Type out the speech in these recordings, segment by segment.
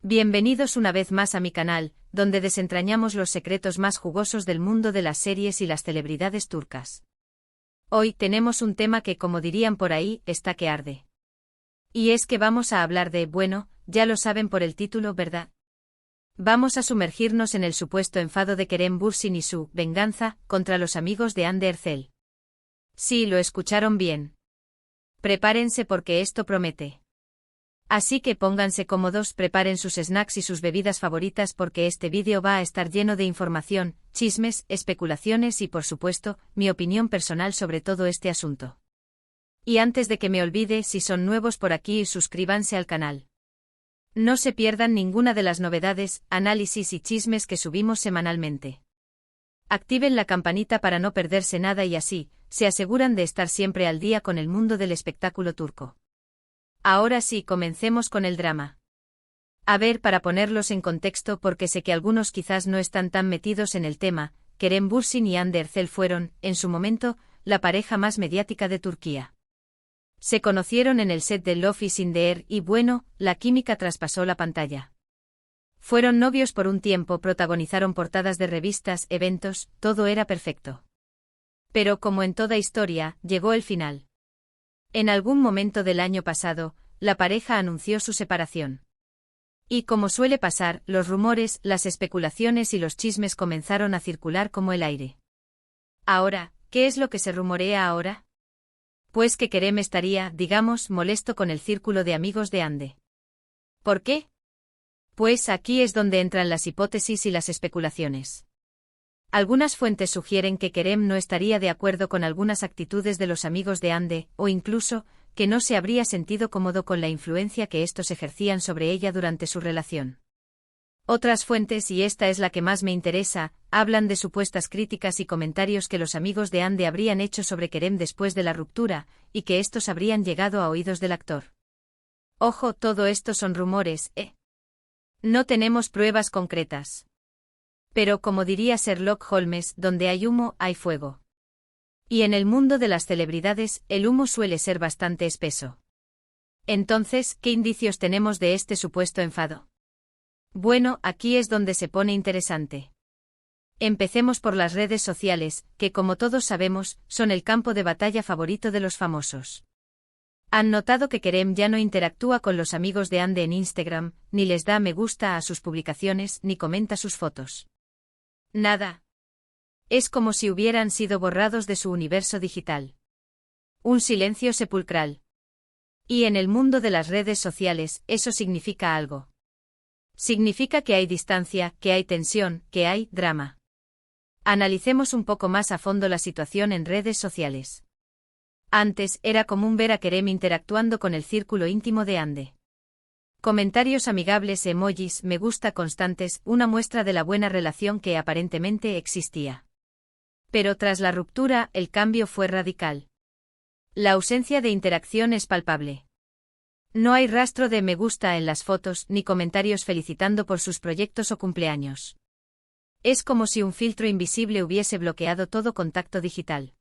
Bienvenidos una vez más a mi canal, donde desentrañamos los secretos más jugosos del mundo de las series y las celebridades turcas. Hoy tenemos un tema que, como dirían por ahí, está que arde. Y es que vamos a hablar de, bueno, ya lo saben por el título, ¿verdad? Vamos a sumergirnos en el supuesto enfado de Kerem Bürsin y su venganza contra los amigos de Hande Erçel. Sí, lo escucharon bien. Prepárense porque esto promete. Así que pónganse cómodos, preparen sus snacks y sus bebidas favoritas porque este vídeo va a estar lleno de información, chismes, especulaciones y por supuesto, mi opinión personal sobre todo este asunto. Y antes de que me olvide, si son nuevos por aquí, suscríbanse al canal. No se pierdan ninguna de las novedades, análisis y chismes que subimos semanalmente. Activen la campanita para no perderse nada y así, se aseguran de estar siempre al día con el mundo del espectáculo turco. Ahora sí, comencemos con el drama. A ver, para ponerlos en contexto porque sé que algunos quizás no están tan metidos en el tema, Kerem Bürsin y Hande Erçel fueron, en su momento, la pareja más mediática de Turquía. Se conocieron en el set de Love is in the Air y bueno, la química traspasó la pantalla. Fueron novios por un tiempo, protagonizaron portadas de revistas, eventos, todo era perfecto. Pero como en toda historia, llegó el final. En algún momento del año pasado, la pareja anunció su separación. Y como suele pasar, los rumores, las especulaciones y los chismes comenzaron a circular como el aire. Ahora, ¿qué es lo que se rumorea ahora? Pues que Kerem estaría, digamos, molesto con el círculo de amigos de Hande. ¿Por qué? Pues aquí es donde entran las hipótesis y las especulaciones. Algunas fuentes sugieren que Kerem no estaría de acuerdo con algunas actitudes de los amigos de Hande, o incluso, que no se habría sentido cómodo con la influencia que estos ejercían sobre ella durante su relación. Otras fuentes, y esta es la que más me interesa, hablan de supuestas críticas y comentarios que los amigos de Hande habrían hecho sobre Kerem después de la ruptura, y que estos habrían llegado a oídos del actor. Ojo, todo esto son rumores, No tenemos pruebas concretas. Pero como diría Sherlock Holmes, donde hay humo, hay fuego. Y en el mundo de las celebridades, el humo suele ser bastante espeso. Entonces, ¿qué indicios tenemos de este supuesto enfado? Bueno, aquí es donde se pone interesante. Empecemos por las redes sociales, que como todos sabemos, son el campo de batalla favorito de los famosos. Han notado que Kerem ya no interactúa con los amigos de Hande en Instagram, ni les da me gusta a sus publicaciones, ni comenta sus fotos. Nada. Es como si hubieran sido borrados de su universo digital. Un silencio sepulcral. Y en el mundo de las redes sociales, eso significa algo. Significa que hay distancia, que hay tensión, que hay drama. Analicemos un poco más a fondo la situación en redes sociales. Antes, era común ver a Kerem interactuando con el círculo íntimo de Hande. Comentarios amigables, emojis, me gusta constantes, una muestra de la buena relación que aparentemente existía. Pero tras la ruptura, el cambio fue radical. La ausencia de interacción es palpable. No hay rastro de me gusta en las fotos, ni comentarios felicitando por sus proyectos o cumpleaños. Es como si un filtro invisible hubiese bloqueado todo contacto digital.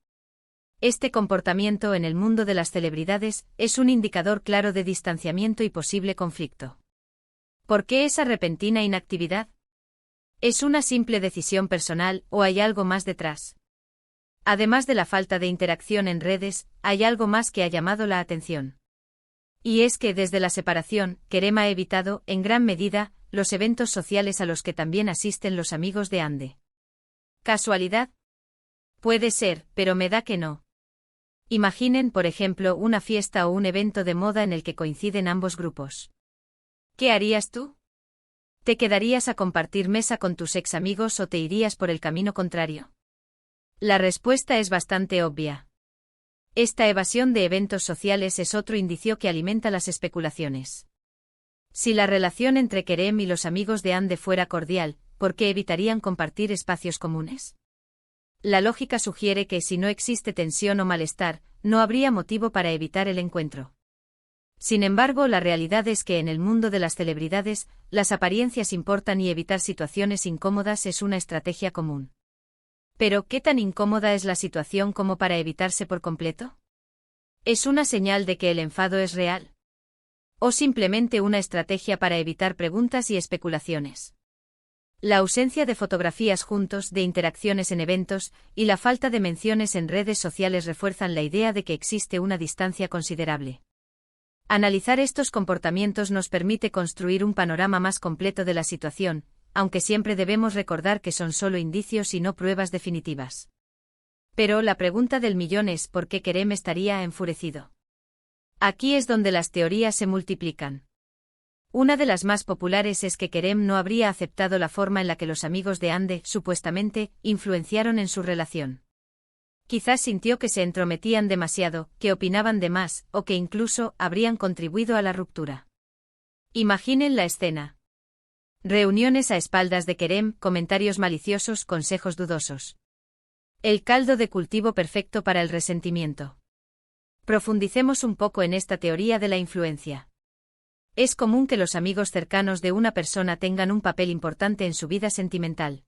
Este comportamiento en el mundo de las celebridades es un indicador claro de distanciamiento y posible conflicto. ¿Por qué esa repentina inactividad? ¿Es una simple decisión personal o hay algo más detrás? Además de la falta de interacción en redes, hay algo más que ha llamado la atención. Y es que desde la separación, Kerem ha evitado, en gran medida, los eventos sociales a los que también asisten los amigos de Hande. ¿Casualidad? Puede ser, pero me da que no. Imaginen, por ejemplo, una fiesta o un evento de moda en el que coinciden ambos grupos. ¿Qué harías tú? ¿Te quedarías a compartir mesa con tus ex amigos o te irías por el camino contrario? La respuesta es bastante obvia. Esta evasión de eventos sociales es otro indicio que alimenta las especulaciones. Si la relación entre Kerem y los amigos de Hande fuera cordial, ¿por qué evitarían compartir espacios comunes? La lógica sugiere que si no existe tensión o malestar, no habría motivo para evitar el encuentro. Sin embargo, la realidad es que en el mundo de las celebridades, las apariencias importan y evitar situaciones incómodas es una estrategia común. Pero, ¿qué tan incómoda es la situación como para evitarse por completo? ¿Es una señal de que el enfado es real? O simplemente una estrategia para evitar preguntas y especulaciones. La ausencia de fotografías juntos, de interacciones en eventos, y la falta de menciones en redes sociales refuerzan la idea de que existe una distancia considerable. Analizar estos comportamientos nos permite construir un panorama más completo de la situación, aunque siempre debemos recordar que son solo indicios y no pruebas definitivas. Pero la pregunta del millón es ¿por qué Kerem estaría enfurecido? Aquí es donde las teorías se multiplican. Una de las más populares es que Kerem no habría aceptado la forma en la que los amigos de Hande, supuestamente, influenciaron en su relación. Quizás sintió que se entrometían demasiado, que opinaban de más, o que incluso habrían contribuido a la ruptura. Imaginen la escena. Reuniones a espaldas de Kerem, comentarios maliciosos, consejos dudosos. El caldo de cultivo perfecto para el resentimiento. Profundicemos un poco en esta teoría de la influencia. Es común que los amigos cercanos de una persona tengan un papel importante en su vida sentimental.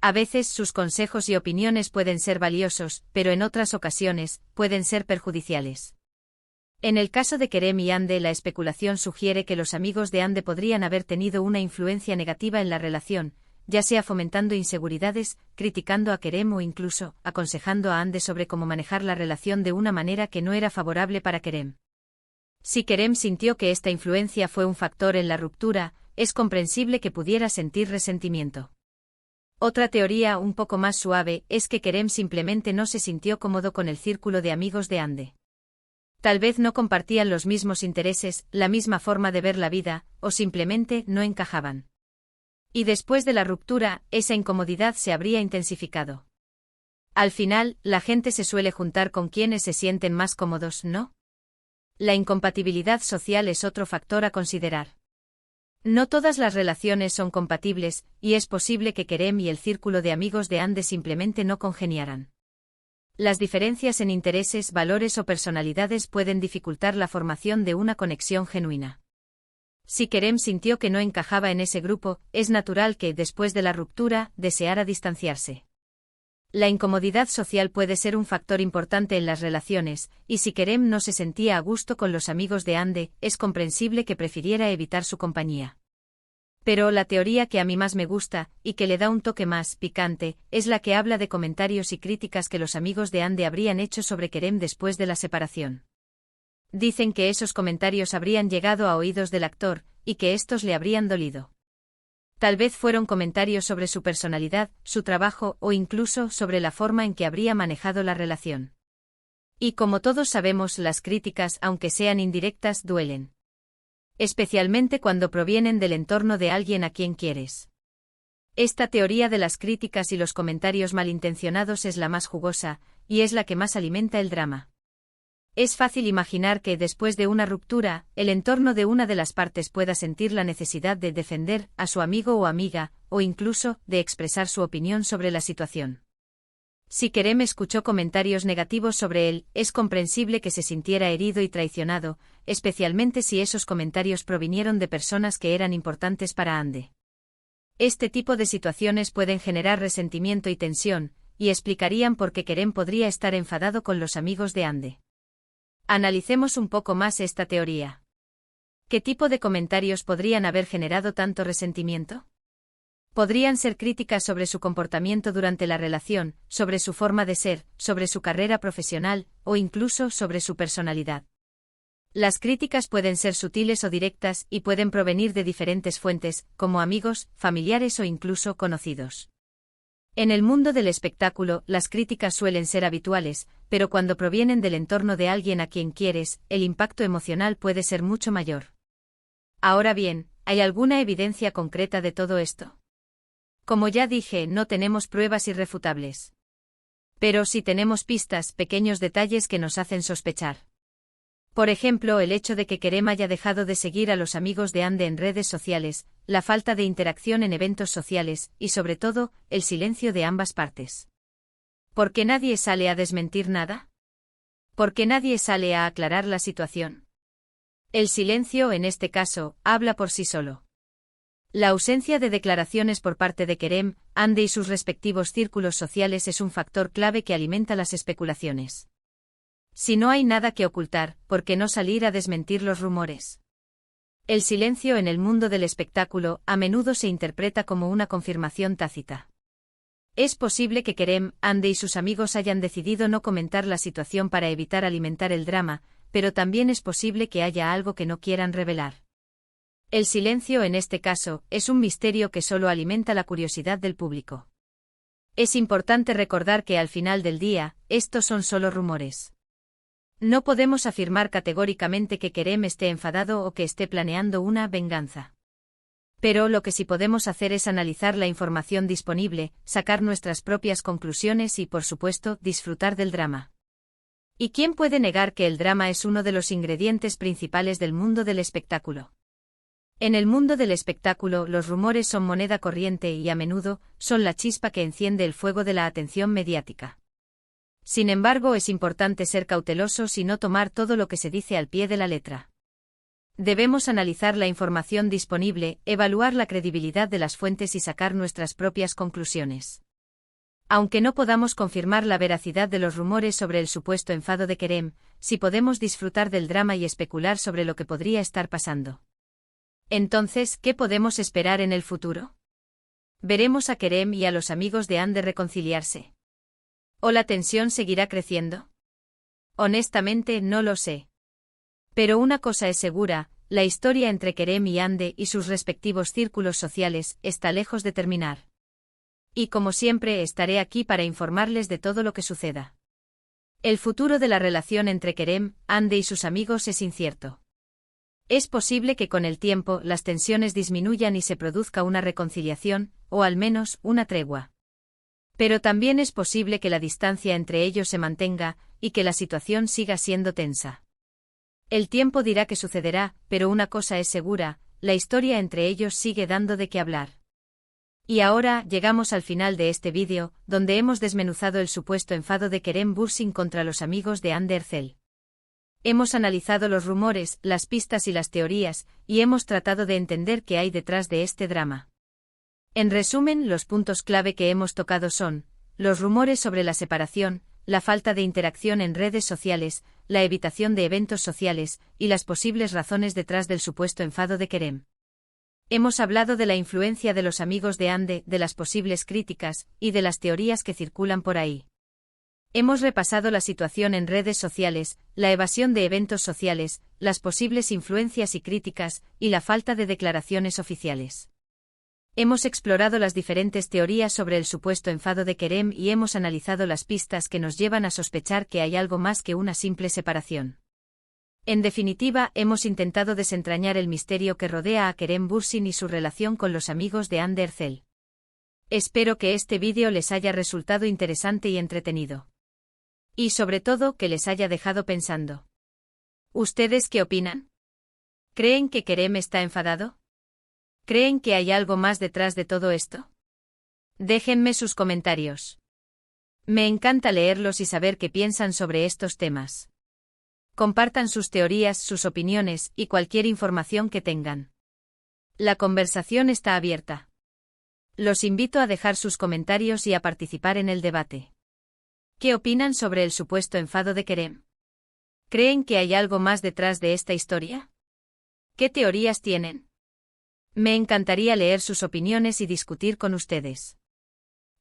A veces sus consejos y opiniones pueden ser valiosos, pero en otras ocasiones, pueden ser perjudiciales. En el caso de Kerem y Hande, la especulación sugiere que los amigos de Hande podrían haber tenido una influencia negativa en la relación, ya sea fomentando inseguridades, criticando a Kerem o incluso aconsejando a Hande sobre cómo manejar la relación de una manera que no era favorable para Kerem. Si Kerem sintió que esta influencia fue un factor en la ruptura, es comprensible que pudiera sentir resentimiento. Otra teoría un poco más suave es que Kerem simplemente no se sintió cómodo con el círculo de amigos de Hande. Tal vez no compartían los mismos intereses, la misma forma de ver la vida, o simplemente no encajaban. Y después de la ruptura, esa incomodidad se habría intensificado. Al final, la gente se suele juntar con quienes se sienten más cómodos, ¿no? La incompatibilidad social es otro factor a considerar. No todas las relaciones son compatibles, y es posible que Kerem y el círculo de amigos de Hande simplemente no congeniaran. Las diferencias en intereses, valores o personalidades pueden dificultar la formación de una conexión genuina. Si Kerem sintió que no encajaba en ese grupo, es natural que, después de la ruptura, deseara distanciarse. La incomodidad social puede ser un factor importante en las relaciones, y si Kerem no se sentía a gusto con los amigos de Hande, es comprensible que prefiriera evitar su compañía. Pero la teoría que a mí más me gusta, y que le da un toque más picante, es la que habla de comentarios y críticas que los amigos de Hande habrían hecho sobre Kerem después de la separación. Dicen que esos comentarios habrían llegado a oídos del actor, y que estos le habrían dolido. Tal vez fueron comentarios sobre su personalidad, su trabajo o incluso sobre la forma en que habría manejado la relación. Y como todos sabemos, las críticas, aunque sean indirectas, duelen. Especialmente cuando provienen del entorno de alguien a quien quieres. Esta teoría de las críticas y los comentarios malintencionados es la más jugosa, y es la que más alimenta el drama. Es fácil imaginar que, después de una ruptura, el entorno de una de las partes pueda sentir la necesidad de defender a su amigo o amiga, o incluso, de expresar su opinión sobre la situación. Si Kerem escuchó comentarios negativos sobre él, es comprensible que se sintiera herido y traicionado, especialmente si esos comentarios provinieron de personas que eran importantes para Hande. Este tipo de situaciones pueden generar resentimiento y tensión, y explicarían por qué Kerem podría estar enfadado con los amigos de Hande. Analicemos un poco más esta teoría. ¿Qué tipo de comentarios podrían haber generado tanto resentimiento? Podrían ser críticas sobre su comportamiento durante la relación, sobre su forma de ser, sobre su carrera profesional, o incluso sobre su personalidad. Las críticas pueden ser sutiles o directas y pueden provenir de diferentes fuentes, como amigos, familiares o incluso conocidos. En el mundo del espectáculo, las críticas suelen ser habituales, pero cuando provienen del entorno de alguien a quien quieres, el impacto emocional puede ser mucho mayor. Ahora bien, ¿hay alguna evidencia concreta de todo esto? Como ya dije, no tenemos pruebas irrefutables. Pero sí tenemos pistas, pequeños detalles que nos hacen sospechar. Por ejemplo, el hecho de que Kerem haya dejado de seguir a los amigos de Hande en redes sociales, la falta de interacción en eventos sociales, y sobre todo, el silencio de ambas partes. ¿Por qué nadie sale a desmentir nada? ¿Por qué nadie sale a aclarar la situación? El silencio, en este caso, habla por sí solo. La ausencia de declaraciones por parte de Kerem, Hande y sus respectivos círculos sociales es un factor clave que alimenta las especulaciones. Si no hay nada que ocultar, ¿por qué no salir a desmentir los rumores? El silencio en el mundo del espectáculo a menudo se interpreta como una confirmación tácita. Es posible que Kerem, Andy y sus amigos hayan decidido no comentar la situación para evitar alimentar el drama, pero también es posible que haya algo que no quieran revelar. El silencio en este caso es un misterio que solo alimenta la curiosidad del público. Es importante recordar que al final del día, estos son solo rumores. No podemos afirmar categóricamente que Kerem esté enfadado o que esté planeando una venganza. Pero lo que sí podemos hacer es analizar la información disponible, sacar nuestras propias conclusiones y, por supuesto, disfrutar del drama. ¿Y quién puede negar que el drama es uno de los ingredientes principales del mundo del espectáculo? En el mundo del espectáculo, los rumores son moneda corriente y a menudo son la chispa que enciende el fuego de la atención mediática. Sin embargo, es importante ser cautelosos y no tomar todo lo que se dice al pie de la letra. Debemos analizar la información disponible, evaluar la credibilidad de las fuentes y sacar nuestras propias conclusiones. Aunque no podamos confirmar la veracidad de los rumores sobre el supuesto enfado de Kerem, sí podemos disfrutar del drama y especular sobre lo que podría estar pasando. Entonces, ¿qué podemos esperar en el futuro? ¿Veremos a Kerem y a los amigos de Andy reconciliarse? ¿O la tensión seguirá creciendo? Honestamente, no lo sé. Pero una cosa es segura, la historia entre Kerem y Andy y sus respectivos círculos sociales está lejos de terminar. Y como siempre estaré aquí para informarles de todo lo que suceda. El futuro de la relación entre Kerem, Andy y sus amigos es incierto. Es posible que con el tiempo las tensiones disminuyan y se produzca una reconciliación, o al menos una tregua. Pero también es posible que la distancia entre ellos se mantenga, y que la situación siga siendo tensa. El tiempo dirá qué sucederá, pero una cosa es segura, la historia entre ellos sigue dando de qué hablar. Y ahora llegamos al final de este vídeo, donde hemos desmenuzado el supuesto enfado de Kerem Bürsin contra los amigos de Andy Erçel. Hemos analizado los rumores, las pistas y las teorías, y hemos tratado de entender qué hay detrás de este drama. En resumen, los puntos clave que hemos tocado son: los rumores sobre la separación, la falta de interacción en redes sociales, la evitación de eventos sociales, y las posibles razones detrás del supuesto enfado de Kerem. Hemos hablado de la influencia de los amigos de Andy, de las posibles críticas, y de las teorías que circulan por ahí. Hemos repasado la situación en redes sociales, la evasión de eventos sociales, las posibles influencias y críticas, y la falta de declaraciones oficiales. Hemos explorado las diferentes teorías sobre el supuesto enfado de Kerem y hemos analizado las pistas que nos llevan a sospechar que hay algo más que una simple separación. En definitiva, hemos intentado desentrañar el misterio que rodea a Kerem Bürsin y su relación con los amigos de Andy Erçel. Espero que este vídeo les haya resultado interesante y entretenido. Y sobre todo que les haya dejado pensando. ¿Ustedes qué opinan? ¿Creen que Kerem está enfadado? ¿Creen que hay algo más detrás de todo esto? Déjenme sus comentarios. Me encanta leerlos y saber qué piensan sobre estos temas. Compartan sus teorías, sus opiniones y cualquier información que tengan. La conversación está abierta. Los invito a dejar sus comentarios y a participar en el debate. ¿Qué opinan sobre el supuesto enfado de Kerem? ¿Creen que hay algo más detrás de esta historia? ¿Qué teorías tienen? Me encantaría leer sus opiniones y discutir con ustedes.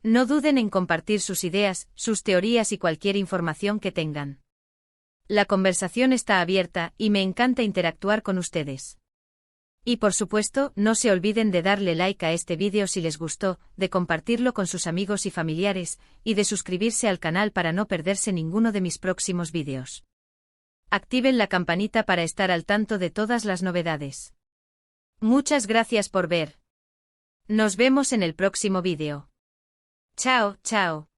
No duden en compartir sus ideas, sus teorías y cualquier información que tengan. La conversación está abierta y me encanta interactuar con ustedes. Y por supuesto, no se olviden de darle like a este vídeo si les gustó, de compartirlo con sus amigos y familiares, y de suscribirse al canal para no perderse ninguno de mis próximos vídeos. Activen la campanita para estar al tanto de todas las novedades. Muchas gracias por ver. Nos vemos en el próximo vídeo. Chao, chao.